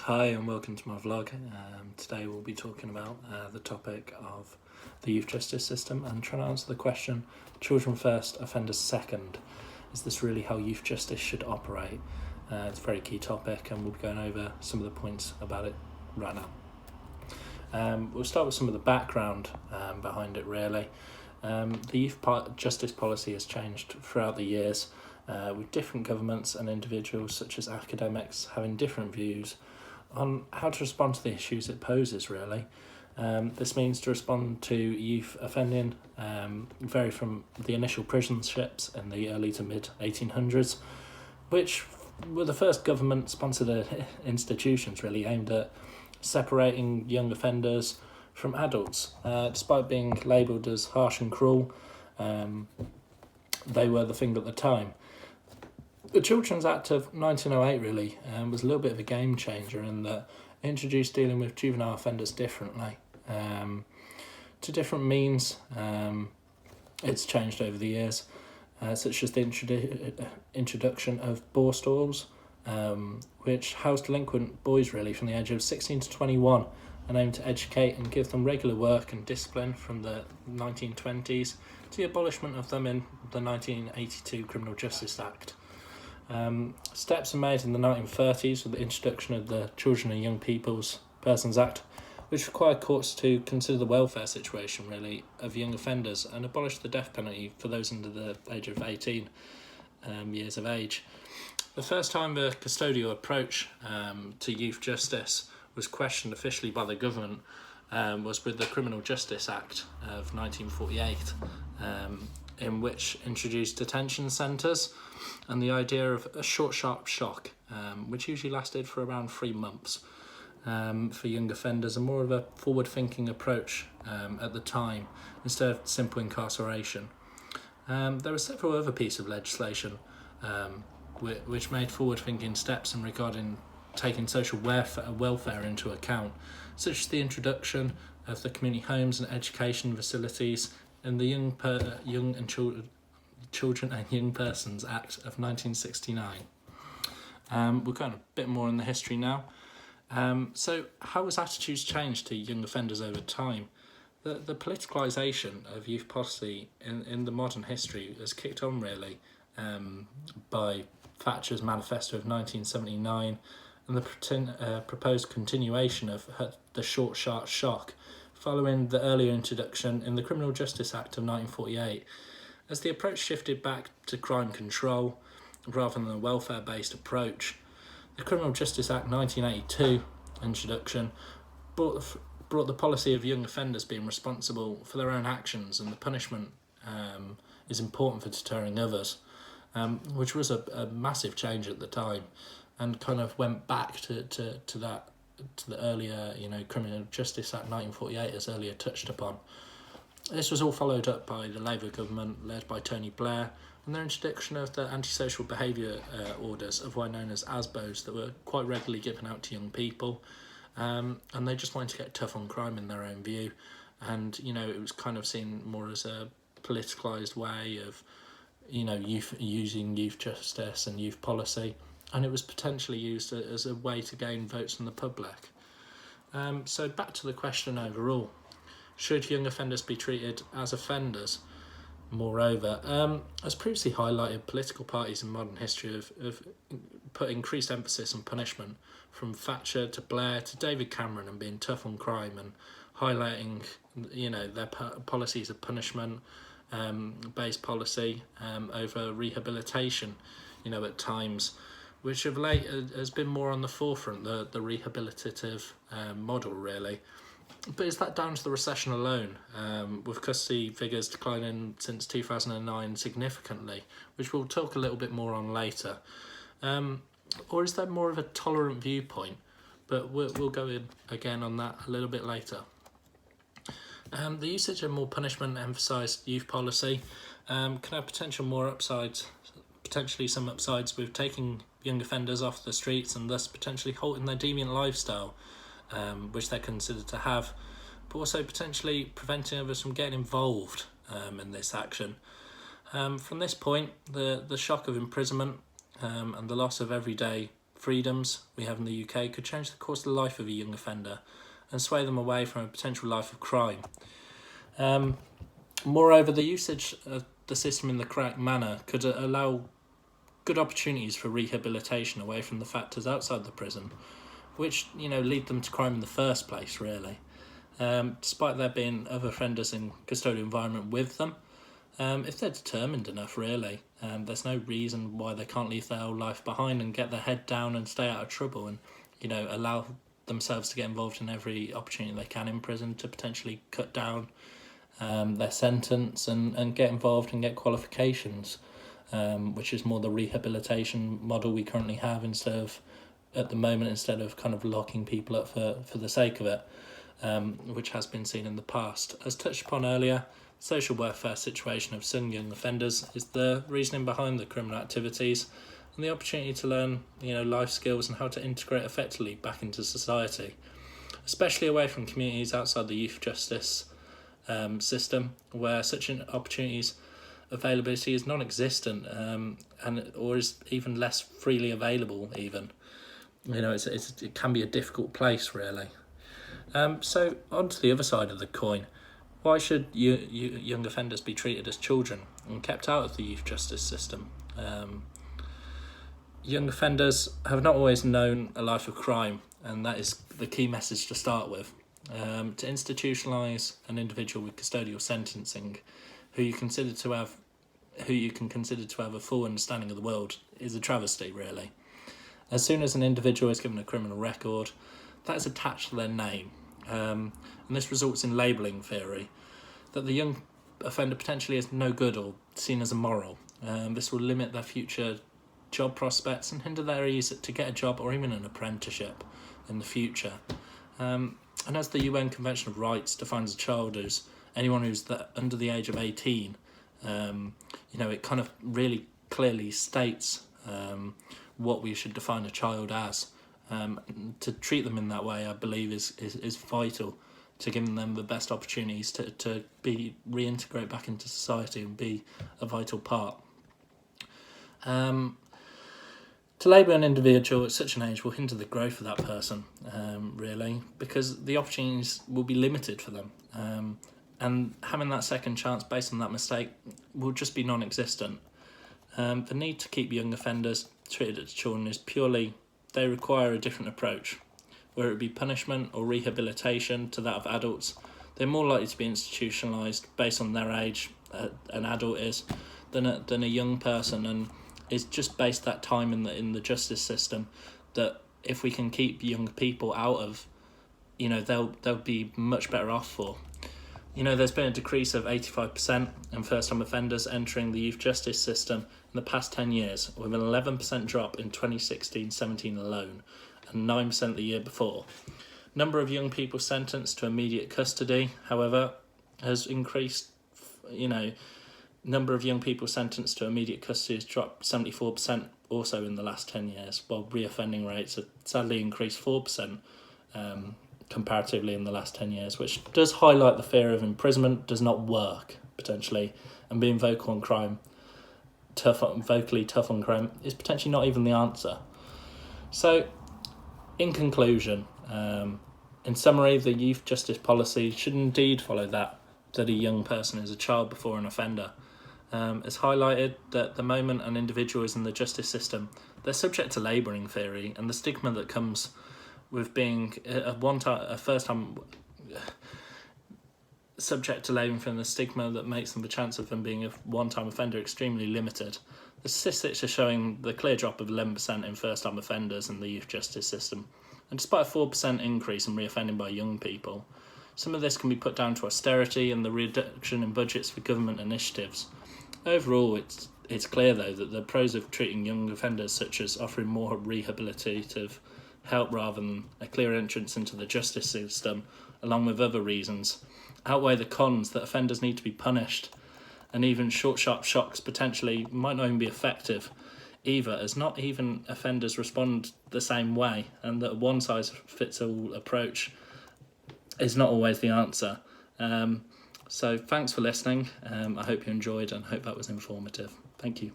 Hi and welcome to my vlog. Today we'll be talking about the topic of the youth justice system and trying to answer the question, children first, offenders second. Is this really how youth justice should operate? It's a very key topic and we'll be going over some of the points about it right now. We'll start with some of the background behind it really. The youth justice policy has changed throughout the years with different governments and individuals such as academics having different views on how to respond to the issues it poses really. This means to respond to youth offending vary from the initial prison ships in the early to mid 1800s, which were the first government sponsored institutions really aimed at separating young offenders from adults. Despite being labelled as harsh and cruel, they were the thing at the time. The Children's Act of 1908 really was a little bit of a game changer in that it introduced dealing with juvenile offenders differently. To different means, it's changed over the years, such as the introduction of borstalls, which housed delinquent boys really from the age of 16 to 21 and aimed to educate and give them regular work and discipline from the 1920s to the abolishment of them in the 1982 Criminal Justice Act. Steps are made in the 1930s with the introduction of the Children and Young People's Persons Act, which required courts to consider the welfare situation really of young offenders and abolish the death penalty for those under the age of 18 years of age. The first time the custodial approach to youth justice was questioned officially by the government was with the Criminal Justice Act of 1948, in which introduced detention centres and the idea of a short, sharp shock, which usually lasted for around 3 months for young offenders, and more of a forward-thinking approach at the time instead of simple incarceration. There were several other pieces of legislation which made forward-thinking steps in regarding taking social welfare into account, such as the introduction of the community homes and education facilities and the Children and Young Persons Act of 1969. We're going a bit more in the history now. So how has attitudes changed to young offenders over time? The politicalisation of youth policy in the modern history has kicked on really by Thatcher's manifesto of 1979 and the proposed continuation of the short, sharp shock following the earlier introduction in the Criminal Justice Act of 1948, as the approach shifted back to crime control rather than a welfare-based approach. The Criminal Justice Act 1982 introduction brought the policy of young offenders being responsible for their own actions, and the punishment is important for deterring others, which was a massive change at the time and kind of went back to the earlier, Criminal Justice Act 1948 as earlier touched upon. This was all followed up by the Labour government led by Tony Blair and their introduction of the antisocial behaviour orders, otherwise known as ASBOs, that were quite regularly given out to young people, and they just wanted to get tough on crime in their own view, and it was kind of seen more as a politicalised way of using youth justice and youth policy, and it was potentially used as a way to gain votes from the public. So back to the question overall. Should young offenders be treated as offenders? Moreover, as previously highlighted, political parties in modern history have put increased emphasis on punishment, from Thatcher to Blair to David Cameron, and being tough on crime and highlighting their policies of punishment based policy over rehabilitation at times, which of late has been more on the forefront, the rehabilitative model really. But is that down to the recession alone, with custody figures declining since 2009 significantly, which we'll talk a little bit more on later? Or is there more of a tolerant viewpoint? But we'll go in again on that a little bit later. The usage of more punishment-emphasised youth policy can have potentially some upsides with taking young offenders off the streets and thus potentially halting their deviant lifestyle, which they're considered to have, but also potentially preventing others from getting involved in this action. From this point, the shock of imprisonment and the loss of everyday freedoms we have in the UK could change the course of the life of a young offender and sway them away from a potential life of crime. Moreover, the usage of the system in the correct manner could allow good opportunities for rehabilitation away from the factors outside the prison, which lead them to crime in the first place, really. Despite there being other offenders in custodial environment with them, if they're determined enough, really, there's no reason why they can't leave their old life behind and get their head down and stay out of trouble, and allow themselves to get involved in every opportunity they can in prison to potentially cut down their sentence and get involved and get qualifications, which is more the rehabilitation model we currently have instead of kind of locking people up for the sake of it, which has been seen in the past. As touched upon earlier, social welfare situation of some young offenders is the reasoning behind the criminal activities and the opportunity to learn life skills and how to integrate effectively back into society, especially away from communities outside the youth justice system, where such an opportunities availability is non-existent, or is even less freely available even. It can be a difficult place, really. So on to the other side of the coin. Why should young offenders be treated as children and kept out of the youth justice system? Young offenders have not always known a life of crime, and that is the key message to start with. To institutionalise an individual with custodial sentencing, who you can consider to have a full understanding of the world, is a travesty, really. As soon as an individual is given a criminal record, that is attached to their name, and this results in labelling theory, that the young offender potentially is no good or seen as immoral. This will limit their future job prospects and hinder their ease to get a job or even an apprenticeship in the future. And as the UN Convention of Rights defines a child as anyone who's under the age of 18, it kind of really clearly states what we should define a child as. To treat them in that way, I believe, is vital to giving them the best opportunities to be reintegrate back into society and be a vital part. To label an individual at such an age will hinder the growth of that person, really, because the opportunities will be limited for them. And having that second chance based on that mistake will just be non-existent. The need to keep young offenders treated as children is purely they require a different approach. Whether it be punishment or rehabilitation to that of adults, they're more likely to be institutionalised based on their age, an adult is, than a young person, and it's just based that time in the justice system that if we can keep young people out of, they'll be much better off for. There's been a decrease of 85% in first-time offenders entering the youth justice system in the past 10 years, with an 11% drop in 2016-17 alone, and 9% the year before. Number of young people sentenced to immediate custody, however, has increased. Number of young people sentenced to immediate custody has dropped 74% also in the last 10 years, while reoffending rates have sadly increased 4% comparatively in the last 10 years, which does highlight the fear of imprisonment does not work, potentially, and being vocally tough on crime is potentially not even the answer. So, in conclusion, in summary, the youth justice policy should indeed follow that a young person is a child before an offender. It's highlighted that the moment an individual is in the justice system, they're subject to labelling theory and the stigma that comes with being a first-time subject to labelling theory, and the stigma that makes them the chance of them being a one-time offender extremely limited. The statistics are showing the clear drop of 11% in first-time offenders in the youth justice system, and despite a 4% increase in reoffending by young people, some of this can be put down to austerity and the reduction in budgets for government initiatives. Overall, it's clear, though, that the pros of treating young offenders, such as offering more rehabilitative help rather than a clear entrance into the justice system, along with other reasons, outweigh the cons that offenders need to be punished, and even short, sharp shocks potentially might not even be effective either, as not even offenders respond the same way, and that a one-size-fits-all approach is not always the answer. So thanks for listening. I hope you enjoyed and hope that was informative. Thank you.